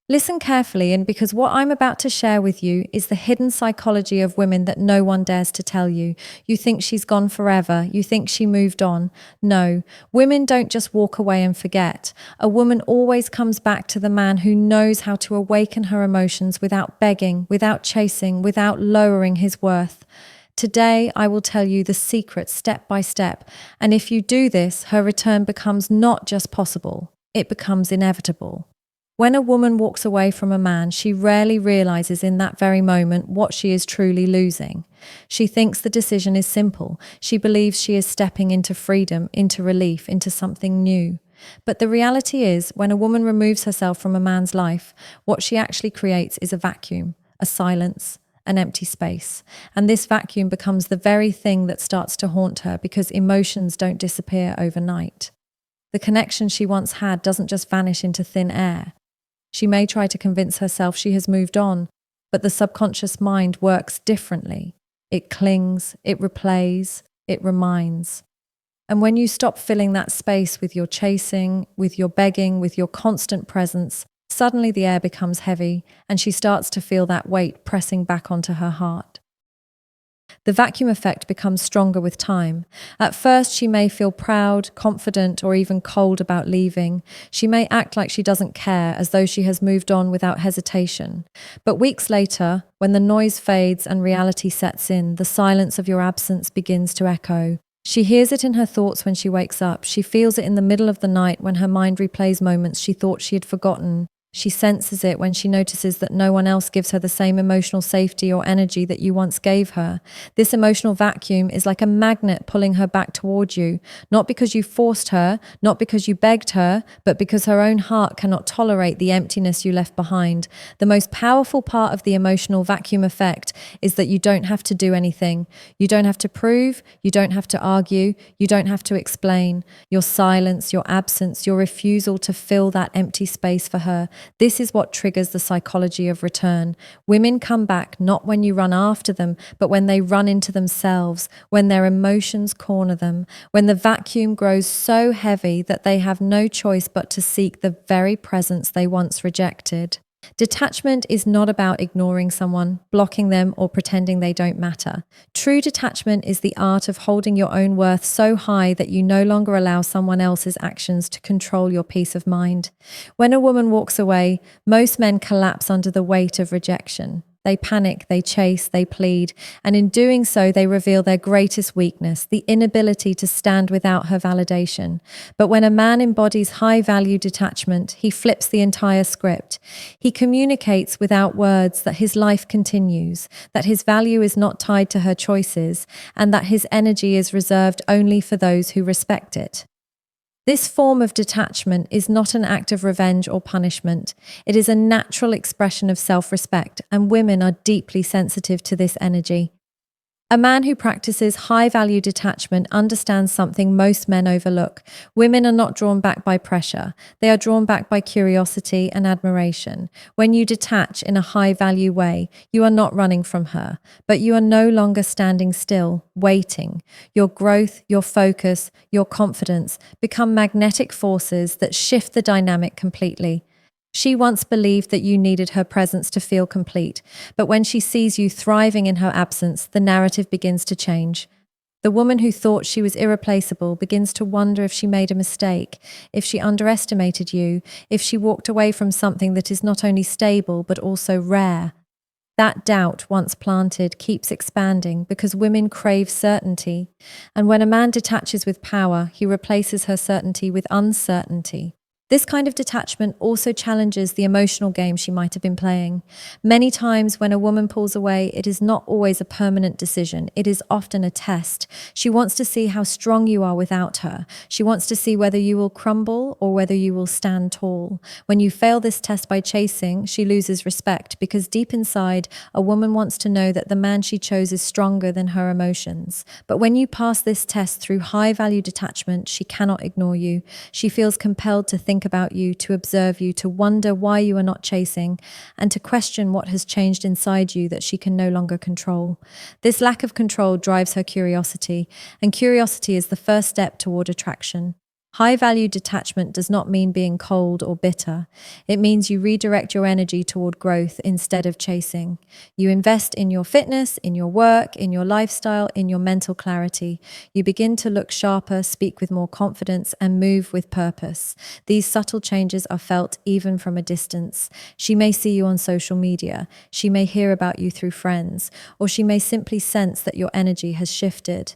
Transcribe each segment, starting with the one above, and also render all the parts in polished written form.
Listen carefully, and because what I'm about to share with you is the hidden psychology of women that no one dares to tell you. You think she's gone forever. You think she moved on. No, women don't just walk away and forget. A woman always comes back to the man who knows how to awaken her emotions without begging, without chasing, without lowering his worth. Today, I will tell you the secret step by step. And if you do this, her return becomes not just possible, it becomes inevitable. When a woman walks away from a man, she rarely realizes in that very moment what she is truly losing. She thinks the decision is simple. She believes she is stepping into freedom, into relief, into something new. But the reality is, when a woman removes herself from a man's life, what she actually creates is a vacuum, a silence, an empty space. And this vacuum becomes the very thing that starts to haunt her because emotions don't disappear overnight. The connection she once had doesn't just vanish into thin air. She may try to convince herself she has moved on, but the subconscious mind works differently. It clings, it replays, it reminds. And when you stop filling that space with your chasing, with your begging, with your constant presence, suddenly the air becomes heavy and she starts to feel that weight pressing back onto her heart. The vacuum effect becomes stronger with time. At first, she may feel proud, confident, or even cold about leaving. She may act like she doesn't care, as though she has moved on without hesitation. But weeks later, when the noise fades and reality sets in, the silence of your absence begins to echo. She hears it in her thoughts when she wakes up. She feels it in the middle of the night when her mind replays moments she thought she had forgotten. She senses it when she notices that no one else gives her the same emotional safety or energy that you once gave her. This emotional vacuum is like a magnet pulling her back toward you, not because you forced her, not because you begged her, but because her own heart cannot tolerate the emptiness you left behind. The most powerful part of the emotional vacuum effect is that you don't have to do anything. You don't have to prove, you don't have to argue, you don't have to explain. Your silence, your absence, your refusal to fill that empty space for her. This is what triggers the psychology of return. Women come back not when you run after them, but when they run into themselves, when their emotions corner them, when the vacuum grows so heavy that they have no choice but to seek the very presence they once rejected. Detachment is not about ignoring someone, blocking them, or pretending they don't matter. True detachment is the art of holding your own worth so high that you no longer allow someone else's actions to control your peace of mind. When a woman walks away, most men collapse under the weight of rejection. They panic, they chase, they plead, and in doing so, they reveal their greatest weakness, the inability to stand without her validation. But when a man embodies high-value detachment, he flips the entire script. He communicates without words that his life continues, that his value is not tied to her choices, and that his energy is reserved only for those who respect it. This form of detachment is not an act of revenge or punishment. It is a natural expression of self-respect, and women are deeply sensitive to this energy. A man who practices high-value detachment understands something most men overlook. Women are not drawn back by pressure. They are drawn back by curiosity and admiration. When you detach in a high-value way, you are not running from her, but you are no longer standing still, waiting. Your growth, your focus, your confidence become magnetic forces that shift the dynamic completely. She once believed that you needed her presence to feel complete, but when she sees you thriving in her absence, the narrative begins to change. The woman who thought she was irreplaceable begins to wonder if she made a mistake, if she underestimated you, if she walked away from something that is not only stable but also rare. That doubt, once planted, keeps expanding because women crave certainty. And when a man detaches with power, he replaces her certainty with uncertainty. This kind of detachment also challenges the emotional game she might have been playing. Many times when a woman pulls away, it is not always a permanent decision. It is often a test. She wants to see how strong you are without her. She wants to see whether you will crumble or whether you will stand tall. When you fail this test by chasing, she loses respect because deep inside, a woman wants to know that the man she chose is stronger than her emotions. But when you pass this test through high-value detachment, she cannot ignore you. She feels compelled to think about you, to observe you, to wonder why you are not chasing, and to question what has changed inside you that she can no longer control. This lack of control drives her curiosity, and curiosity is the first step toward attraction. High value detachment does not mean being cold or bitter. It means you redirect your energy toward growth instead of chasing. You invest in your fitness, in your work, in your lifestyle, in your mental clarity. You begin to look sharper, speak with more confidence, and move with purpose. These subtle changes are felt even from a distance. She may see you on social media. She may hear about you through friends, or she may simply sense that your energy has shifted.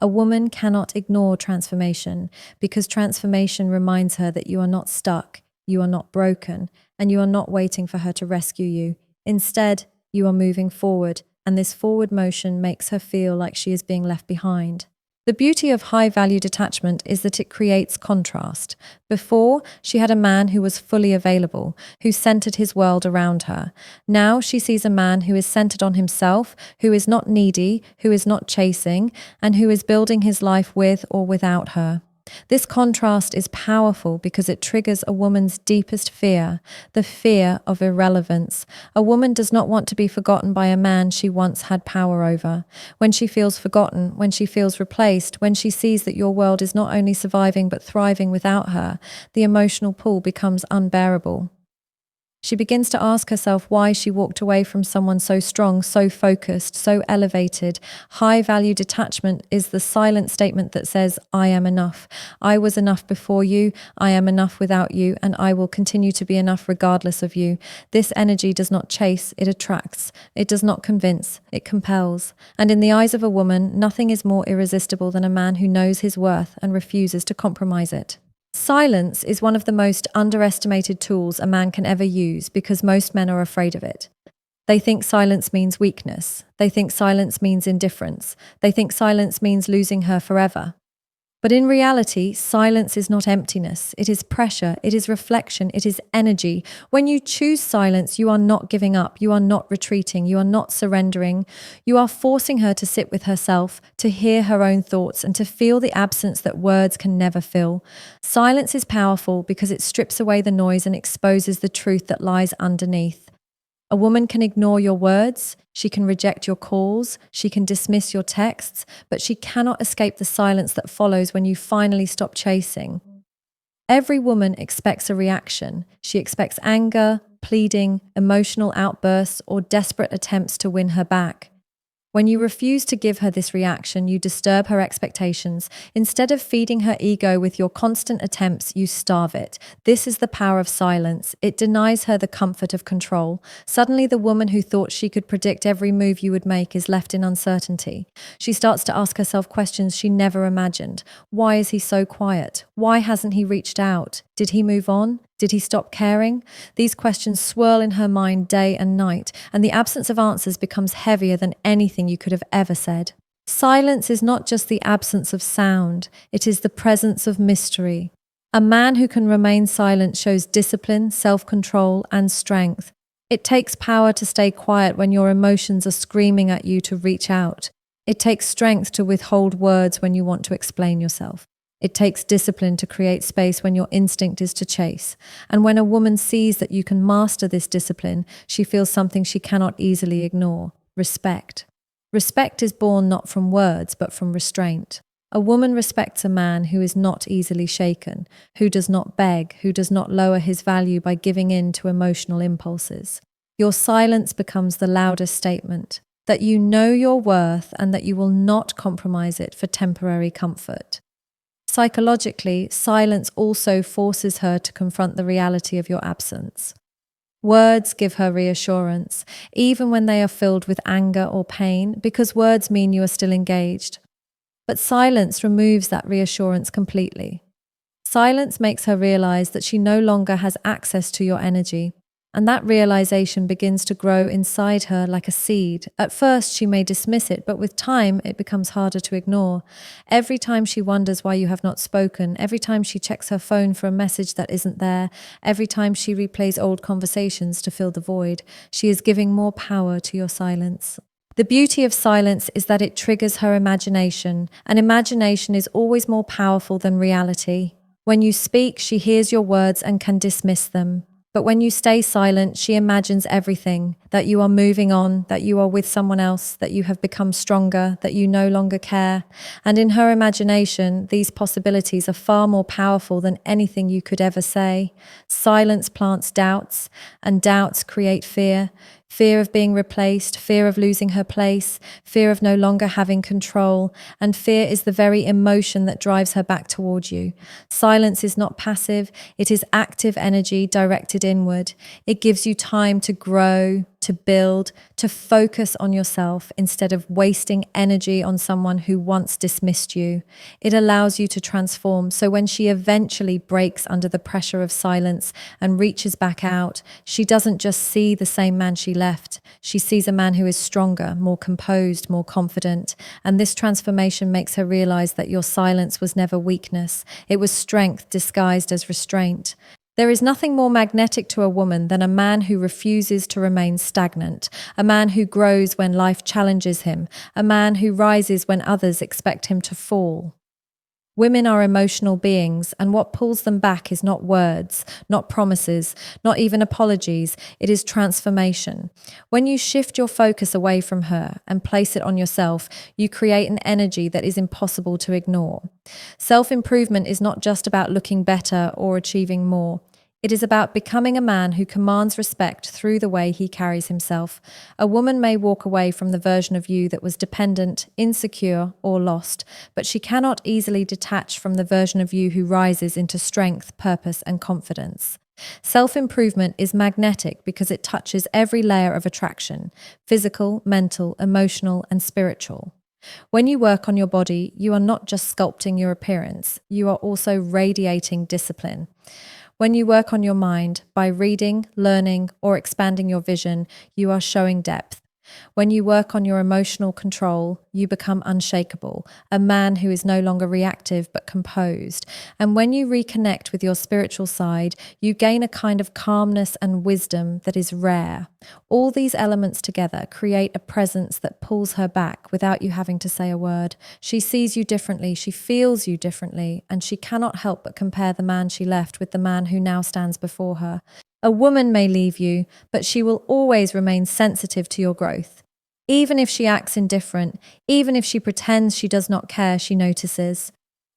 A woman cannot ignore transformation because transformation reminds her that you are not stuck, you are not broken, and you are not waiting for her to rescue you. Instead, you are moving forward, and this forward motion makes her feel like she is being left behind. The beauty of high value detachment is that it creates contrast. Before, she had a man who was fully available, who centered his world around her. Now she sees a man who is centered on himself, who is not needy, who is not chasing, and who is building his life with or without her. This contrast is powerful because it triggers a woman's deepest fear, the fear of irrelevance. A woman does not want to be forgotten by a man she once had power over. When she feels forgotten, when she feels replaced, when she sees that your world is not only surviving but thriving without her, the emotional pull becomes unbearable. She begins to ask herself why she walked away from someone so strong, so focused, so elevated. High value detachment is the silent statement that says, I am enough. I was enough before you. I am enough without you. And I will continue to be enough regardless of you. This energy does not chase, it attracts. It does not convince, it compels. And in the eyes of a woman, nothing is more irresistible than a man who knows his worth and refuses to compromise it. Silence is one of the most underestimated tools a man can ever use because most men are afraid of it. They think silence means weakness. They think silence means indifference. They think silence means losing her forever. But in reality, silence is not emptiness. It is pressure. It is reflection. It is energy. When you choose silence, you are not giving up. You are not retreating. You are not surrendering. You are forcing her to sit with herself, to hear her own thoughts, and to feel the absence that words can never fill. Silence is powerful because it strips away the noise and exposes the truth that lies underneath. A woman can ignore your words, she can reject your calls, she can dismiss your texts, but she cannot escape the silence that follows when you finally stop chasing. Every woman expects a reaction. She expects anger, pleading, emotional outbursts, or desperate attempts to win her back. When you refuse to give her this reaction, you disturb her expectations. Instead of feeding her ego with your constant attempts, you starve it. This is the power of silence. It denies her the comfort of control. Suddenly, the woman who thought she could predict every move you would make is left in uncertainty. She starts to ask herself questions she never imagined. Why is he so quiet? Why hasn't he reached out? Did he move on? Did he stop caring? These questions swirl in her mind day and night, and the absence of answers becomes heavier than anything you could have ever said. Silence is not just the absence of sound, it is the presence of mystery. A man who can remain silent shows discipline, self-control, and strength. It takes power to stay quiet when your emotions are screaming at you to reach out. It takes strength to withhold words when you want to explain yourself. It takes discipline to create space when your instinct is to chase. And when a woman sees that you can master this discipline, she feels something she cannot easily ignore: respect. Respect is born not from words, but from restraint. A woman respects a man who is not easily shaken, who does not beg, who does not lower his value by giving in to emotional impulses. Your silence becomes the loudest statement that you know your worth and that you will not compromise it for temporary comfort. Psychologically, silence also forces her to confront the reality of your absence. Words give her reassurance, even when they are filled with anger or pain, because words mean you are still engaged. But silence removes that reassurance completely. Silence makes her realize that she no longer has access to your energy. And that realization begins to grow inside her like a seed. At first, she may dismiss it, but with time, it becomes harder to ignore. Every time she wonders why you have not spoken, every time she checks her phone for a message that isn't there, every time she replays old conversations to fill the void, she is giving more power to your silence. The beauty of silence is that it triggers her imagination, and imagination is always more powerful than reality. When you speak, she hears your words and can dismiss them. But when you stay silent, she imagines everything, that you are moving on, that you are with someone else, that you have become stronger, that you no longer care. And in her imagination, these possibilities are far more powerful than anything you could ever say. Silence plants doubts, and doubts create fear. Fear of being replaced, fear of losing her place, fear of no longer having control, and fear is the very emotion that drives her back toward you. Silence is not passive, it is active energy directed inward. It gives you time to grow, to build, to focus on yourself instead of wasting energy on someone who once dismissed you. It allows you to transform. So when she eventually breaks under the pressure of silence and reaches back out, she doesn't just see the same man she left. She sees a man who is stronger, more composed, more confident. And this transformation makes her realize that your silence was never weakness. It was strength disguised as restraint. There is nothing more magnetic to a woman than a man who refuses to remain stagnant, a man who grows when life challenges him, a man who rises when others expect him to fall. Women are emotional beings, and what pulls them back is not words, not promises, not even apologies. It is transformation. When you shift your focus away from her and place it on yourself, you create an energy that is impossible to ignore. Self-improvement is not just about looking better or achieving more. It is about becoming a man who commands respect through the way he carries himself. A woman may walk away from the version of you that was dependent, insecure, or lost, but she cannot easily detach from the version of you who rises into strength, purpose, and confidence. Self-improvement is magnetic because it touches every layer of attraction: physical, mental, emotional, and spiritual. When you work on your body, you are not just sculpting your appearance, you are also radiating discipline. When you work on your mind, by reading, learning, or expanding your vision, you are showing depth. When you work on your emotional control, you become unshakable, a man who is no longer reactive but composed. And when you reconnect with your spiritual side, you gain a kind of calmness and wisdom that is rare. All these elements together create a presence that pulls her back without you having to say a word. She sees you differently, she feels you differently, and she cannot help but compare the man she left with the man who now stands before her. A woman may leave you, but she will always remain sensitive to your growth. Even if she acts indifferent, even if she pretends she does not care, she notices.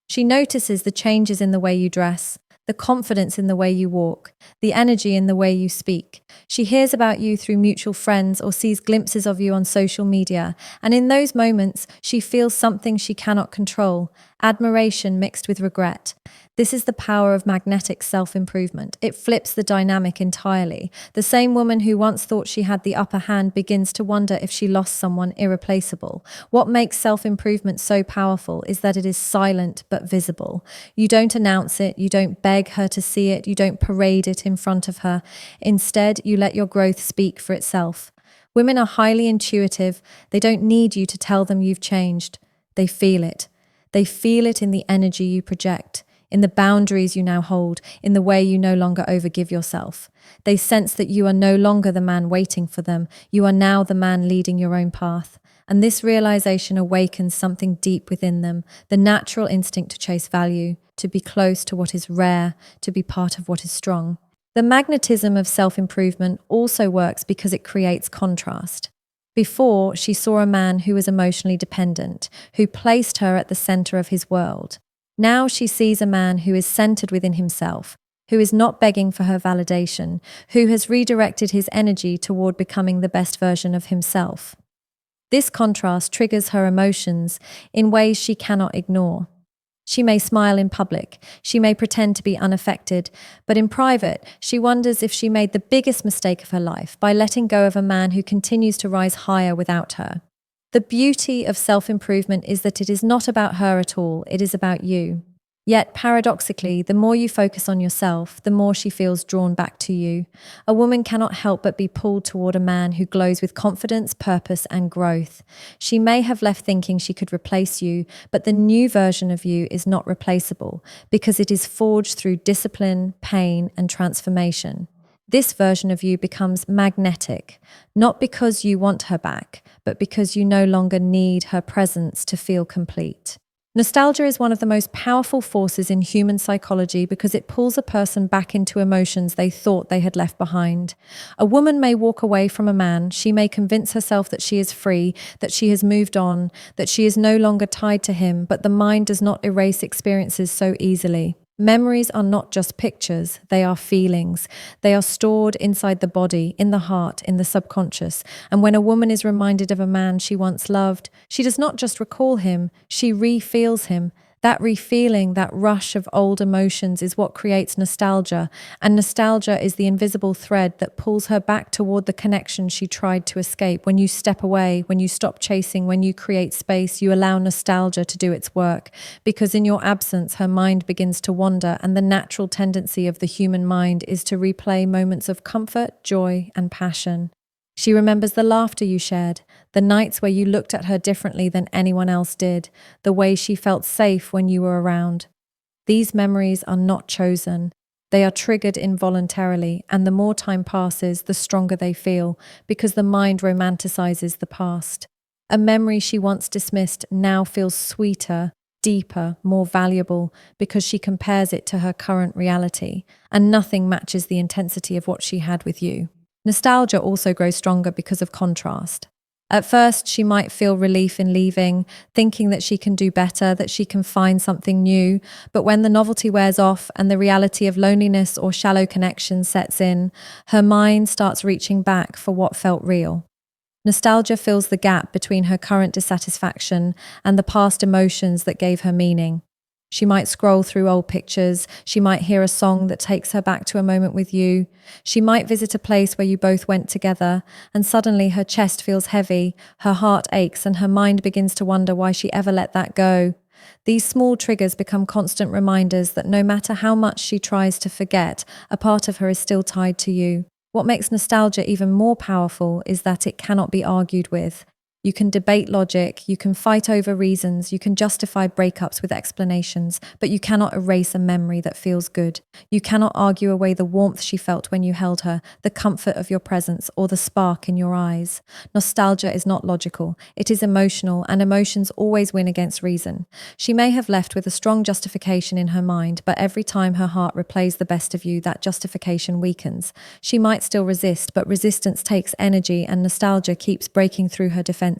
She notices the changes in the way you dress, the confidence in the way you walk, the energy in the way you speak. She hears about you through mutual friends or sees glimpses of you on social media, and in those moments, she feels something she cannot control, admiration mixed with regret. This is the power of magnetic self-improvement. It flips the dynamic entirely. The same woman who once thought she had the upper hand begins to wonder if she lost someone irreplaceable. What makes self-improvement so powerful is that it is silent but visible. You don't announce it, you don't beg her to see it, you don't parade it in front of her. Instead, you let your growth speak for itself. Women are highly intuitive. They don't need you to tell them you've changed. They feel it. They feel it in the energy you project, in the boundaries you now hold, in the way you no longer overgive yourself. They sense that you are no longer the man waiting for them. You are now the man leading your own path. And this realization awakens something deep within them, the natural instinct to chase value, to be close to what is rare, to be part of what is strong. The magnetism of self-improvement also works because it creates contrast. Before, she saw a man who was emotionally dependent, who placed her at the center of his world. Now she sees a man who is centered within himself, who is not begging for her validation, who has redirected his energy toward becoming the best version of himself. This contrast triggers her emotions in ways she cannot ignore. She may smile in public, she may pretend to be unaffected, but in private, she wonders if she made the biggest mistake of her life by letting go of a man who continues to rise higher without her. The beauty of self-improvement is that it is not about her at all, it is about you. Yet, paradoxically, the more you focus on yourself, the more she feels drawn back to you. A woman cannot help but be pulled toward a man who glows with confidence, purpose, and growth. She may have left thinking she could replace you, but the new version of you is not replaceable because it is forged through discipline, pain, and transformation. This version of you becomes magnetic, not because you want her back, but because you no longer need her presence to feel complete. Nostalgia is one of the most powerful forces in human psychology because it pulls a person back into emotions they thought they had left behind. A woman may walk away from a man, she may convince herself that she is free, that she has moved on, that she is no longer tied to him, but the mind does not erase experiences so easily. Memories are not just pictures, they are feelings. They are stored inside the body, in the heart, in the subconscious. And when a woman is reminded of a man she once loved, she does not just recall him, she re-feels him. That refeeling, that rush of old emotions is what creates nostalgia. And nostalgia is the invisible thread that pulls her back toward the connection she tried to escape. When you step away, when you stop chasing, when you create space, you allow nostalgia to do its work. Because in your absence, her mind begins to wander, and the natural tendency of the human mind is to replay moments of comfort, joy, and passion. She remembers the laughter you shared, the nights where you looked at her differently than anyone else did, the way she felt safe when you were around. These memories are not chosen. They are triggered involuntarily, and the more time passes, the stronger they feel, because the mind romanticizes the past. A memory she once dismissed now feels sweeter, deeper, more valuable, because she compares it to her current reality, and nothing matches the intensity of what she had with you. Nostalgia also grows stronger because of contrast. At first, she might feel relief in leaving, thinking that she can do better, that she can find something new. But when the novelty wears off and the reality of loneliness or shallow connection sets in, her mind starts reaching back for what felt real. Nostalgia fills the gap between her current dissatisfaction and the past emotions that gave her meaning. She might scroll through old pictures. She might hear a song that takes her back to a moment with you. She might visit a place where you both went together, and suddenly her chest feels heavy, her heart aches, and her mind begins to wonder why she ever let that go. These small triggers become constant reminders that no matter how much she tries to forget, a part of her is still tied to you. What makes nostalgia even more powerful is that it cannot be argued with. You can debate logic, you can fight over reasons, you can justify breakups with explanations, but you cannot erase a memory that feels good. You cannot argue away the warmth she felt when you held her, the comfort of your presence, or the spark in your eyes. Nostalgia is not logical, it is emotional, and emotions always win against reason. She may have left with a strong justification in her mind, but every time her heart replays the best of you, that justification weakens. She might still resist, but resistance takes energy, and nostalgia keeps breaking through her defenses.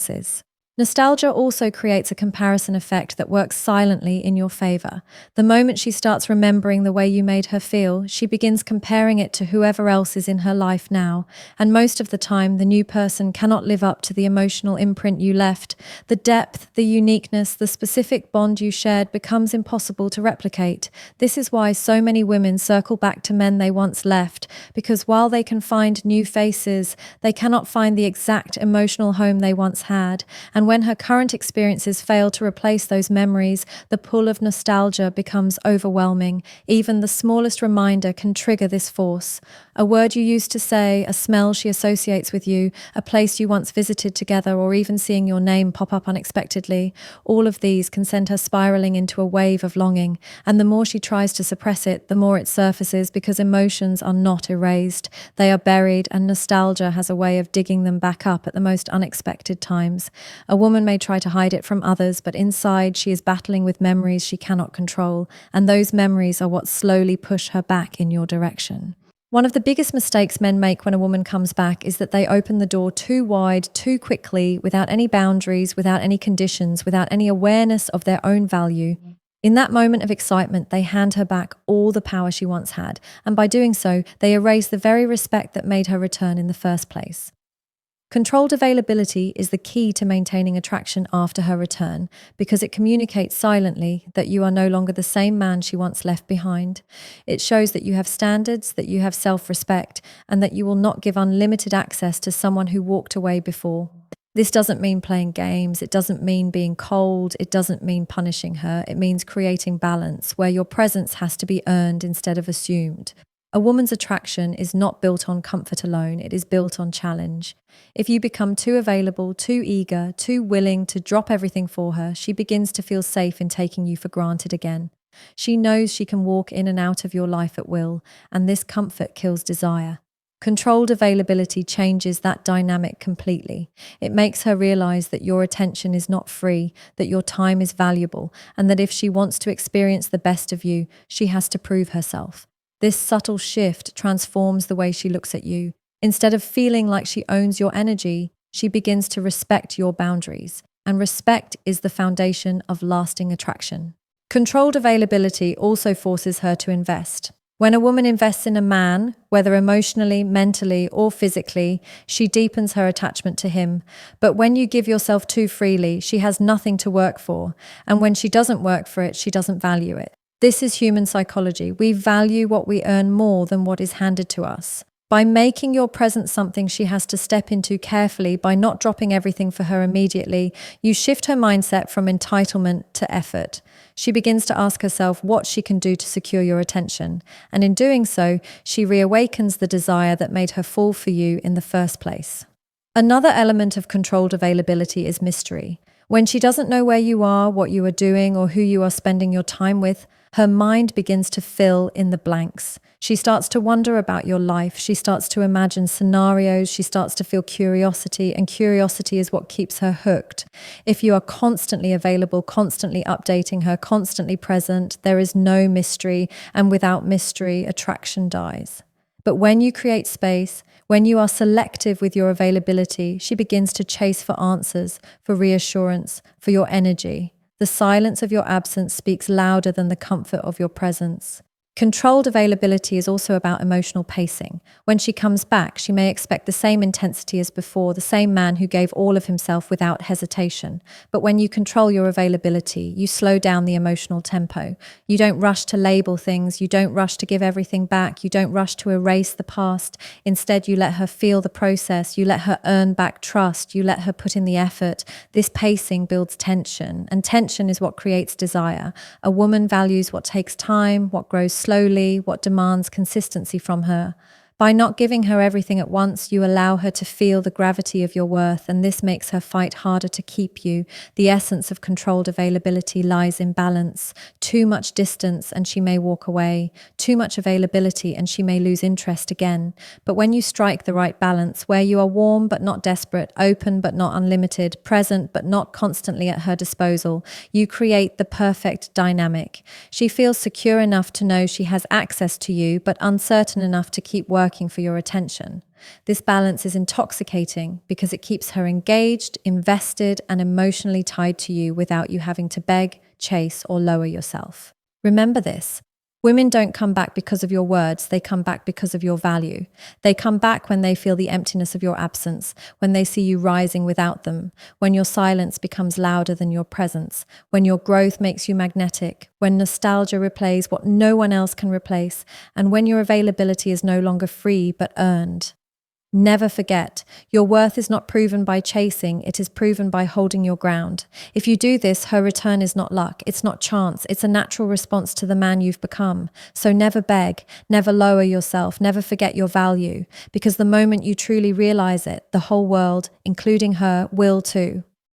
Nostalgia also creates a comparison effect that works silently in your favor. The moment she starts remembering the way you made her feel, she begins comparing it to whoever else is in her life now. And most of the time, the new person cannot live up to the emotional imprint you left. The depth, the uniqueness, the specific bond you shared becomes impossible to replicate. This is why so many women circle back to men they once left, because while they can find new faces, they cannot find the exact emotional home they once had. And when her current experiences fail to replace those memories, the pull of nostalgia becomes overwhelming. Even the smallest reminder can trigger this force. A word you used to say, a smell she associates with you, a place you once visited together, or even seeing your name pop up unexpectedly. All of these can send her spiraling into a wave of longing. And the more she tries to suppress it, the more it surfaces, because emotions are not erased. They are buried, and nostalgia has a way of digging them back up at the most unexpected times. A woman may try to hide it from others, but inside she is battling with memories she cannot control, and those memories are what slowly push her back in your direction. One of the biggest mistakes men make when a woman comes back is that they open the door too wide, too quickly, without any boundaries, without any conditions, without any awareness of their own value. In that moment of excitement, they hand her back all the power she once had, and by doing so, they erase the very respect that made her return in the first place. Controlled availability is the key to maintaining attraction after her return, because it communicates silently that you are no longer the same man she once left behind. It shows that you have standards, that you have self-respect, and that you will not give unlimited access to someone who walked away before. This doesn't mean playing games, it doesn't mean being cold, it doesn't mean punishing her, it means creating balance, where your presence has to be earned instead of assumed. A woman's attraction is not built on comfort alone, it is built on challenge. If you become too available, too eager, too willing to drop everything for her, she begins to feel safe in taking you for granted again. She knows she can walk in and out of your life at will, and this comfort kills desire. Controlled availability changes that dynamic completely. It makes her realize that your attention is not free, that your time is valuable, and that if she wants to experience the best of you, she has to prove herself. This subtle shift transforms the way she looks at you. Instead of feeling like she owns your energy, she begins to respect your boundaries. And respect is the foundation of lasting attraction. Controlled availability also forces her to invest. When a woman invests in a man, whether emotionally, mentally, or physically, she deepens her attachment to him. But when you give yourself too freely, she has nothing to work for. And when she doesn't work for it, she doesn't value it. This is human psychology. We value what we earn more than what is handed to us. By making your presence something she has to step into carefully, by not dropping everything for her immediately, you shift her mindset from entitlement to effort. She begins to ask herself what she can do to secure your attention. And in doing so, she reawakens the desire that made her fall for you in the first place. Another element of controlled availability is mystery. When she doesn't know where you are, what you are doing, or who you are spending your time with, her mind begins to fill in the blanks. She starts to wonder about your life. She starts to imagine scenarios. She starts to feel curiosity, and curiosity is what keeps her hooked. If you are constantly available, constantly updating her, constantly present, there is no mystery, and without mystery, attraction dies. But when you create space, when you are selective with your availability, she begins to chase for answers, for reassurance, for your energy. The silence of your absence speaks louder than the comfort of your presence. Controlled availability is also about emotional pacing. When she comes back, she may expect the same intensity as before, the same man who gave all of himself without hesitation. But when you control your availability, you slow down the emotional tempo. You don't rush to label things. You don't rush to give everything back. You don't rush to erase the past. Instead, you let her feel the process. You let her earn back trust. You let her put in the effort. This pacing builds tension, and tension is what creates desire. A woman values what takes time, what grows slowly, what demands consistency from her. By not giving her everything at once, you allow her to feel the gravity of your worth, and this makes her fight harder to keep you. The essence of controlled availability lies in balance. Too much distance and she may walk away. Too much availability and she may lose interest again. But when you strike the right balance, where you are warm but not desperate, open but not unlimited, present but not constantly at her disposal, you create the perfect dynamic. She feels secure enough to know she has access to you, but uncertain enough to keep working for your attention. This balance is intoxicating because it keeps her engaged, invested, and emotionally tied to you without you having to beg, chase, or lower yourself. Remember this. Women don't come back because of your words, they come back because of your value. They come back when they feel the emptiness of your absence, when they see you rising without them, when your silence becomes louder than your presence, when your growth makes you magnetic, when nostalgia replays what no one else can replace, and when your availability is no longer free but earned. Never forget, your worth is not proven by chasing, it is proven by holding your ground. If you do this, her return is not luck, it's not chance, it's a natural response to the man you've become. So never beg, never lower yourself, never forget your value, because the moment you truly realize it, the whole world, including her, will too.